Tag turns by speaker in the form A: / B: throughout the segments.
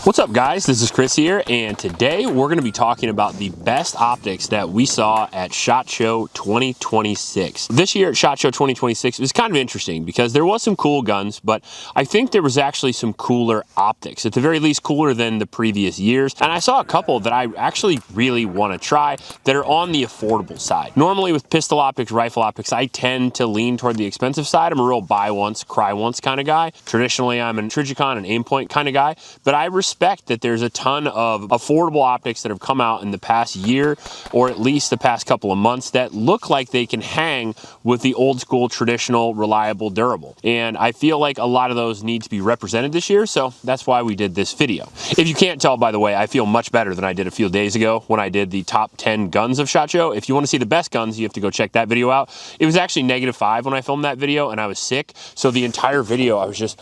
A: What's up guys, this is Chris here, and today we're going to be talking about the best optics that we saw at SHOT Show 2026. This year at SHOT Show 2026 was kind of interesting because there was some cool guns, but I think there was actually some cooler optics, at the very least cooler than the previous years, and I saw a couple that I actually really want to try that are on the affordable side. Normally with pistol optics, rifle optics, I tend to lean toward the expensive side. I'm a real buy once, cry once kind of guy. Traditionally I'm a Trijicon and Aimpoint kind of guy, but I respect that there's a ton of affordable optics that have come out in the past year, or at least the past couple of months, that look like they can hang with the old school, traditional, reliable, durable. And I feel like a lot of those need to be represented this year, so that's why we did this video. If you can't tell, by the way, I feel much better than I did a few days ago when I did the top 10 guns of SHOT Show. If you want to see the best guns, you have to go check that video out. It was actually -5 when I filmed that video, and I was sick, so the entire video I was just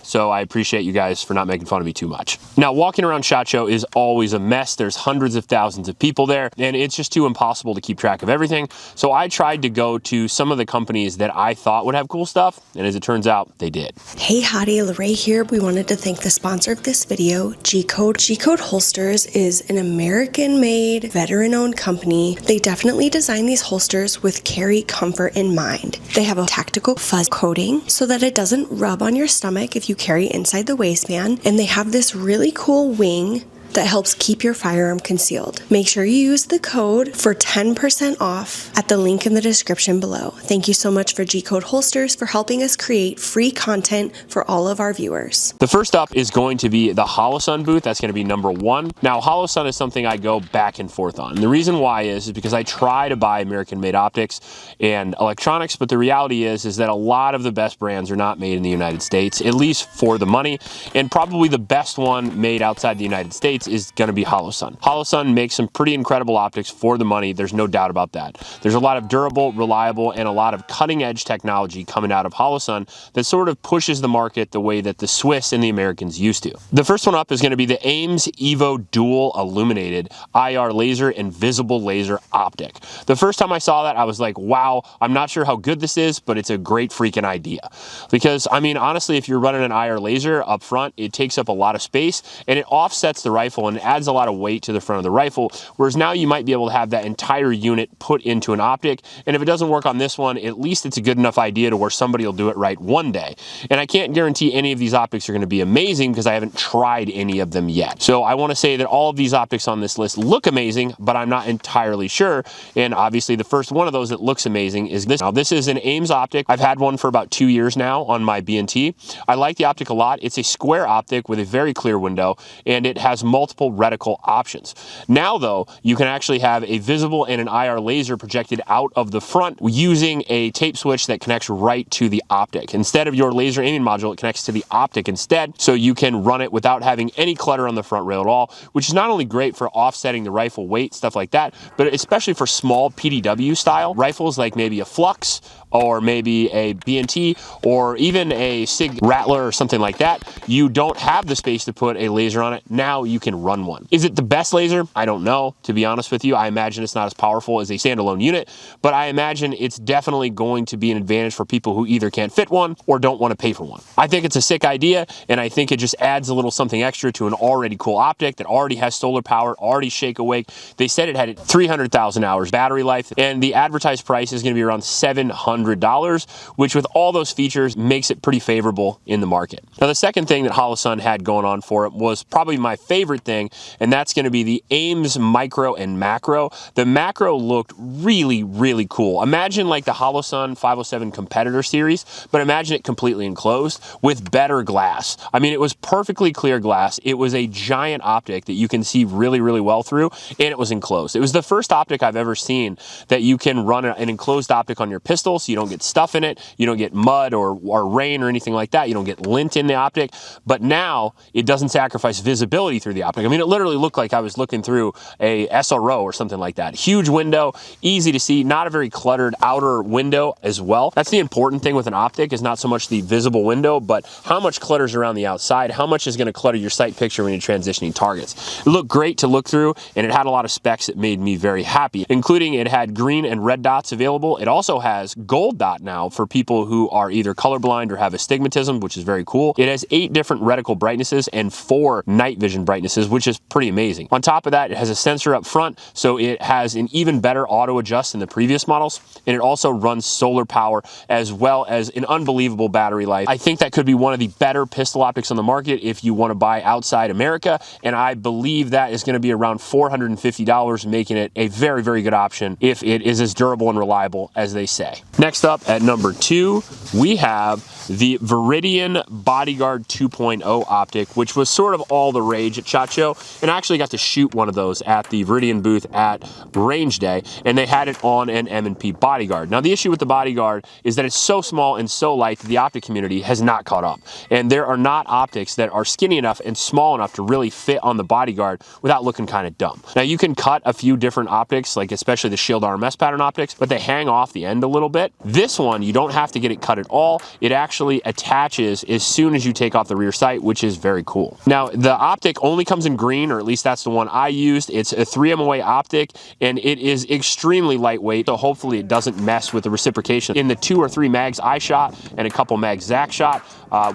A: so I appreciate you guys for not making fun of me too much. Now, walking around SHOT Show is always a mess. There's hundreds of thousands of people there, and it's just too impossible to keep track of everything. So I tried to go to some of the companies that I thought would have cool stuff, and as it turns out, they did.
B: Hey Hottie, Lorraine here. We wanted to thank the sponsor of this video, G-Code. G-Code Holsters is an American-made, veteran-owned company. They definitely design these holsters with carry comfort in mind. They have a tactical fuzz coating so that it doesn't rub on your stomach if you carry inside the waistband, and they have this really cool wing that helps keep your firearm concealed. Make sure you use the code for 10% off at the link in the description below. Thank you so much for G-Code Holsters for helping us create free content for all of our viewers.
A: The first up is going to be the Holosun booth. That's going to be #1. Now, Holosun is something I go back and forth on. And the reason why is because I try to buy American-made optics and electronics, but the reality is that a lot of the best brands are not made in the United States, at least for the money, and probably the best one made outside the United States is going to be Holosun. Holosun makes some pretty incredible optics for the money. There's no doubt about that. There's a lot of durable, reliable, and a lot of cutting-edge technology coming out of Holosun that sort of pushes the market the way that the Swiss and the Americans used to. The first one up is going to be the Ames Evo Dual Illuminated IR Laser and Visible Laser Optic. The first time I saw that, I was like, wow, I'm not sure how good this is, but it's a great freaking idea. Because, I mean, honestly, if you're running an IR laser up front, it takes up a lot of space, and it offsets the rifle and adds a lot of weight to the front of the rifle, whereas now you might be able to have that entire unit put into an optic, and if it doesn't work on this one, at least it's a good enough idea to where somebody will do it right one day. And I can't guarantee any of these optics are going to be amazing because I haven't tried any of them yet. So I want to say that all of these optics on this list look amazing, but I'm not entirely sure, and obviously the first one of those that looks amazing is this. Now, this is an Ames optic. I've had one for about 2 years now on my B&T. I like the optic a lot. It's a square optic with a very clear window, and it has multiple reticle options. Now though, you can actually have a visible and an IR laser projected out of the front using a tape switch that connects right to the optic. Instead of your laser aiming module, it connects to the optic instead, so you can run it without having any clutter on the front rail at all, which is not only great for offsetting the rifle weight, stuff like that, but especially for small PDW style rifles like maybe a Flux or maybe a B&T or even a SIG Rattler or something like that. You don't have the space to put a laser on it. Now you can run one. Is it the best laser? I don't know, to be honest with you. I imagine it's not as powerful as a standalone unit, but I imagine it's definitely going to be an advantage for people who either can't fit one or don't want to pay for one. I think it's a sick idea, and I think it just adds a little something extra to an already cool optic that already has solar power, already shake awake. They said it had 300,000 hours battery life, and the advertised price is going to be around $700, which with all those features makes it pretty favorable in the market. Now, the second thing that Holosun had going on for it was probably my favorite thing, and that's going to be the Ames Micro and Macro. The Macro looked really, really cool. Imagine like the Holosun 507 Competitor series, but imagine it completely enclosed with better glass. I mean, it was perfectly clear glass. It was a giant optic that you can see really, really well through, and it was enclosed. It was the first optic I've ever seen that you can run an enclosed optic on your pistol, so you don't get stuff in it, you don't get mud or rain or anything like that, you don't get lint in the optic, but now it doesn't sacrifice visibility through the optic. I mean, it literally looked like I was looking through a SRO or something like that. Huge window, easy to see, not a very cluttered outer window as well. That's the important thing with an optic, is not so much the visible window, but how much clutters around the outside, how much is going to clutter your sight picture when you're transitioning targets. It looked great to look through, and it had a lot of specs that made me very happy, including it had green and red dots available. It also has gold dot now for people who are either colorblind or have astigmatism, which is very cool. It has 8 different reticle brightnesses and 4 night vision brightnesses, which is pretty amazing. On top of that, it has a sensor up front, so it has an even better auto adjust than the previous models, and it also runs solar power as well as an unbelievable battery life. I think that could be one of the better pistol optics on the market if you want to buy outside America, and I believe that is going to be around $450, making it a very, very good option if it is as durable and reliable as they say. Next up at number 2, we have the Viridian Bodyguard 2.0 optic, which was sort of all the rage at SHOT Show, and I actually got to shoot one of those at the Viridian booth at Range Day, and they had it on an M&P Bodyguard. Now, the issue with the Bodyguard is that it's so small and so light that the optic community has not caught up, and there are not optics that are skinny enough and small enough to really fit on the Bodyguard without looking kind of dumb. Now, you can cut a few different optics, like especially the Shield RMS pattern optics, but they hang off the end a little bit. This one, you don't have to get it cut at all. It actually attaches as soon as you take off the rear sight, which is very cool. Now, the optic only comes in green, or at least that's the one I used. It's a 3 MOA optic, and it is extremely lightweight, so hopefully it doesn't mess with the reciprocation. In the 2 or 3 mags I shot and a couple mags Zach shot,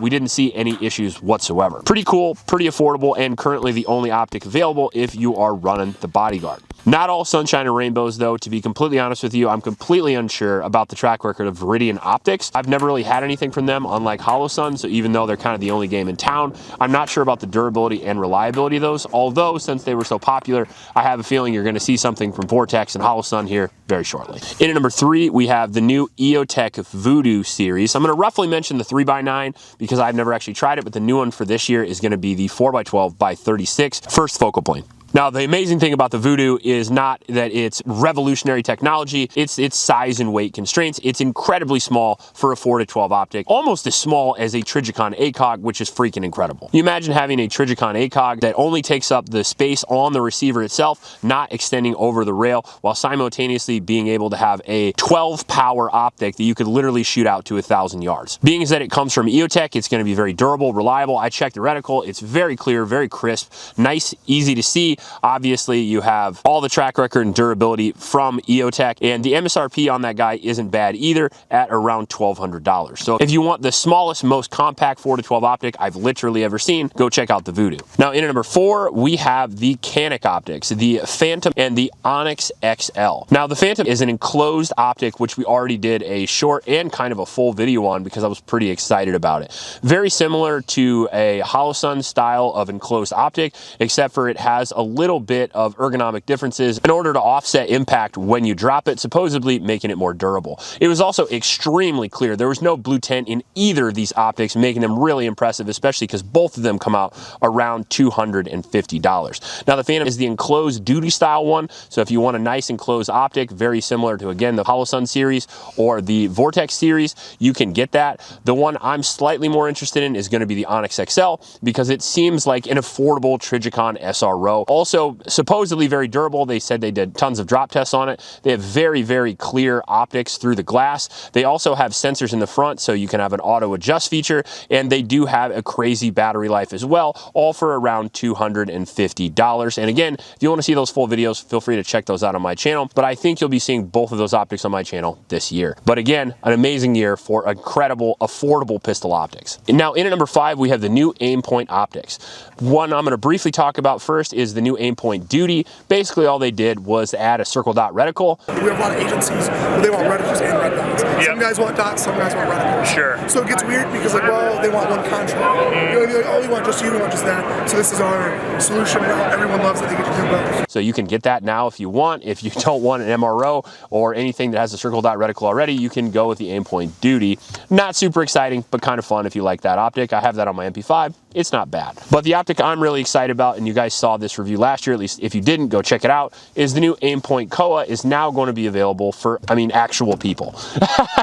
A: we didn't see any issues whatsoever. Pretty cool, pretty affordable, and currently the only optic available if you are running the Bodyguard. Not all sunshine and rainbows, though. To be completely honest with you, I'm completely unsure about the track record of Viridian Optics. I've never really had anything from them, unlike Holosun, so even though they're kind of the only game in town, I'm not sure about the durability and reliability of those, although since they were so popular, I have a feeling you're going to see something from Vortex and Holosun here very shortly. In at number 3, we have the new EOTech Vudu series. I'm going to roughly mention the 3x9 because I've never actually tried it, but the new one for this year is going to be the 4x12x36 first focal plane. Now, the amazing thing about the Vudu is not that it's revolutionary technology, it's its size and weight constraints. It's incredibly small for a 4-12 optic, almost as small as a Trijicon ACOG, which is freaking incredible. You imagine having a Trijicon ACOG that only takes up the space on the receiver itself, not extending over the rail, while simultaneously being able to have a 12 power optic that you could literally shoot out to 1,000 yards. Being as that it comes from EOTech, it's going to be very durable, reliable. I checked the reticle, it's very clear, very crisp, nice, easy to see. Obviously, you have all the track record and durability from EOTech, and the MSRP on that guy isn't bad either at around $1,200. So if you want the smallest, most compact 4-12 optic I've literally ever seen, go check out the Vudu. Now, in at number 4, we have the Canik optics, the Phantom and the Onyx XL. Now, the Phantom is an enclosed optic, which we already did a short and kind of a full video on because I was pretty excited about it. Very similar to a Holosun style of enclosed optic, except for it has a little bit of ergonomic differences in order to offset impact when you drop it, supposedly making it more durable. It was also extremely clear. There was no blue tint in either of these optics, making them really impressive, especially because both of them come out around $250. Now, the Phantom is the enclosed duty style one, so if you want a nice enclosed optic, very similar to, again, the Holosun series or the Vortex series, you can get that. The one I'm slightly more interested in is going to be the Onyx XL because it seems like an affordable Trijicon SRO. Also, supposedly very durable. They said they did tons of drop tests on it. They have very, very clear optics through the glass. They also have sensors in the front, so you can have an auto adjust feature, and they do have a crazy battery life as well, all for around $250. And again, if you want to see those full videos, feel free to check those out on my channel, but I think you'll be seeing both of those optics on my channel this year. But again, an amazing year for incredible, affordable pistol optics. And now, in at number 5, we have the new Aimpoint optics. One I'm going to briefly talk about first is the new Aimpoint Duty. Basically, all they did was add a circle dot reticle.
C: We have a lot of agencies where they want reticles and red dots. Yep. Some guys want dots, some guys want reticles.
A: Sure.
C: So it gets weird because, like, well, they want one contract. You know, like, oh, we want just you, we want just that. So this is our solution. Everyone loves it. They get to do both.
A: So you can get that now if you want. If you don't want an MRO or anything that has a circle dot reticle already, you can go with the Aimpoint Duty. Not super exciting, but kind of fun if you like that optic. I have that on my MP5. it's not bad. But the optic I'm really excited about, and you guys saw this review last year, at least if you didn't, go check it out, is the new Aimpoint Koa is now going to be available for, I mean, actual people.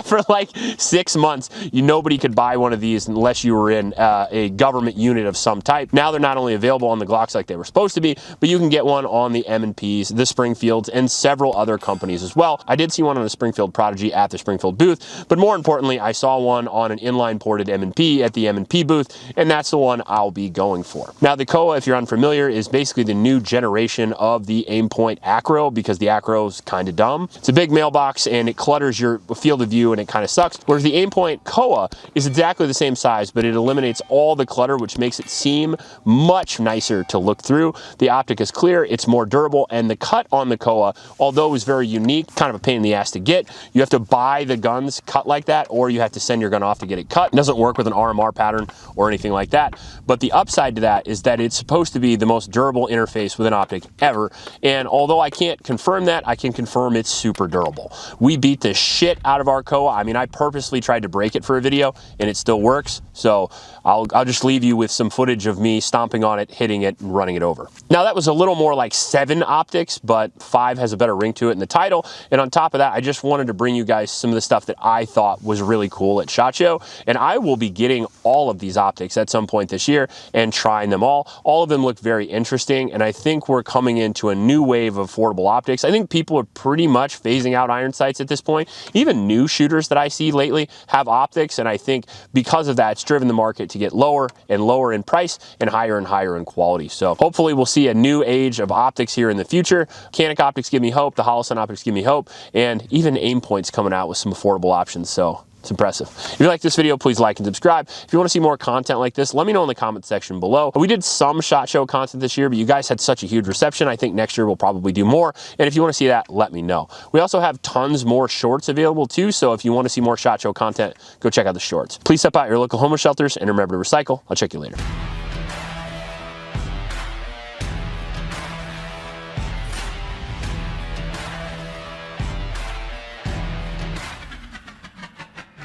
A: For like 6 months, nobody could buy one of these unless you were in a government unit of some type. Now they're not only available on the Glocks like they were supposed to be, but you can get one on the M&Ps, the Springfields, and several other companies as well. I did see one on the Springfield Prodigy at the Springfield booth, but more importantly, I saw one on an inline ported M&P at the M&P booth, and that's the one I'll be going for. Now the Koa, if you're unfamiliar, is basically the new generation of the Aimpoint Acro, because the Acro's kind of dumb. It's a big mailbox and it clutters your field of view and it kind of sucks. Whereas the Aimpoint Koa is exactly the same size, but it eliminates all the clutter, which makes it seem much nicer to look through. The optic is clear, it's more durable, and the cut on the Koa, although it was very unique, kind of a pain in the ass to get. You have to buy the guns cut like that, or you have to send your gun off to get it cut. It doesn't work with an RMR pattern or anything like that. But the upside to that is that it's supposed to be the most durable interface with an optic ever. And although I can't confirm that, I can confirm it's super durable. We beat the shit out of our Koa. I mean, I purposely tried to break it for a video and it still works. So I'll just leave you with some footage of me stomping on it, hitting it, and running it over. Now that was a little more like 7 optics, but 5 has a better ring to it in the title. And on top of that, I just wanted to bring you guys some of the stuff that I thought was really cool at SHOT Show. And I will be getting all of these optics at some point this year and trying them all. All of them look very interesting, and I think we're coming into a new wave of affordable optics. I think people are pretty much phasing out iron sights at this point. Even new shooters that I see lately have optics, and I think because of that, it's driven the market to get lower and lower in price and higher in quality. So hopefully we'll see a new age of optics here in the future. Canik optics give me hope, the Holosun optics give me hope, and even Aimpoint's coming out with some affordable options, so it's impressive. If you like this video, please like and subscribe. If you want to see more content like this, let me know in the comment section below. We did some SHOT Show content this year, but you guys had such a huge reception. I think next year we'll probably do more. And if you want to see that, let me know. We also have tons more shorts available too, so if you want to see more SHOT Show content, go check out the shorts. Please step out your local homeless shelters and remember to recycle. I'll check you later.